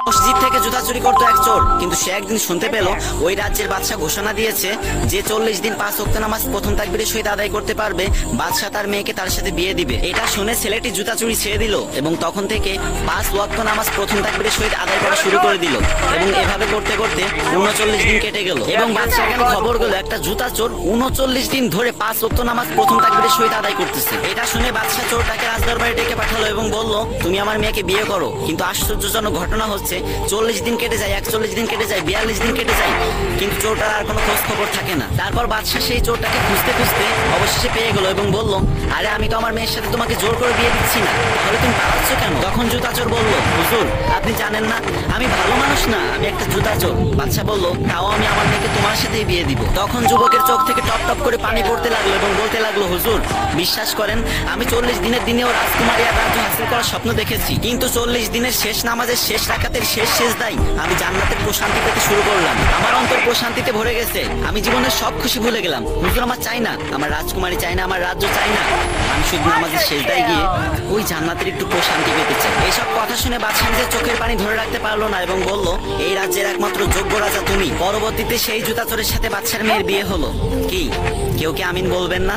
মসজিদ থেকে জুতা চুরি করতো এক চোর, কিন্তু সে একদিন শুনতে পেল ওই রাজ্যের বাদশা ঘোষণা দিয়েছে যে 40 দিন 5 ওয়াক্ত নামাজ প্রথম তাকবীরের সহিত আদায় করতে পারবে বাদশা তার মেয়েকে তার সাথে বিয়ে দিবে। এটা শুনে ছেলেটি জুতা চুরি ছেড়ে দিল এবং তখন থেকে 5 ওয়াক্ত নামাজ প্রথম তাকবীরের সহিত আদায় করা শুরু করে দিল এবং এভাবে করতে করতে 39 দিন কেটে গেল এবং বাদশার কানে খবর গেল একটা জুতা চোর 39 দিন ধরে 5 ওয়াক্ত নামাজ প্রথম তাকবীরের সহিত আদায় করতেছে। এটা শুনে বাদশা চোরটাকে রাজদরবারে ডেকে পাঠালো এবং বলল, তুমি আমার মেয়েকে বিয়ে করো। কিন্তু আশ্চর্যজনক ঘটনা হচ্ছে 40 দিন কেটে যায়, 41 দিন কেটে যায়, 42 দিন কেটে যায়, কিন্তু চোরটার আর কোনো খোঁজ খবর থাকে না। তারপর বাদশা সেই চোরটাকে খুঁজতে খুঁজতে অবশেষে পেয়ে গেল এবং বলল, আরে আমি তো আমার মেয়ের সাথে তোমাকে জোর করে বিয়ে দিচ্ছি না, তাহলে তুমি পালাচ্ছ কেন? তখন জুতা চোর বলল, হুজুর আপনি জানেন না আমি ভালো মানুষ না, আমি একটা জুতা চোর। বাদশা বলল, তাও আমি আমার মেয়েকে তোমার সাথেই বিয়ে দিব। তখন যুবকের চোখ থেকে টপ টপ করে পানি পড়তে লাগলো এবং বলতে লাগলো, হুজুর বিশ্বাস করেন আমি 40 দিনের দিনেও রাজকুমারী আর রাজ্য হাসিল করার স্বপ্ন দেখেছি, কিন্তু 40 দিনের শেষ নামাজের শেষ রাকাতের শেষ সেজদায় আমি জান্নাতের প্রশান্তি পেতে শুরু করলাম। আমার অন্তর প্রশান্তিতে ভরে গেছে, আমি জীবনের সব খুশি ভুলে গেলাম। হুজুর আমার চাই না, আমার রাজকুমারী চাই না, আমার রাজ্য চাই না, আমি শুধু নামাজের সেজদায় গিয়ে ওই জান্নাতের একটু প্রশান্তি পেতে চাই। এইসব কথা শুনে বাদশা নিজের চোখের পানি ধরে রাখতে পারলো না এবং বলল, এই রাজ্যের একমাত্র যোগ্য রাজা তুমি। পরবর্তীতে সেই জুতা চোরের সাথে বাদশার মেয়ের বিয়ে হলো। কি কেউ কি আমিন বলবেন না?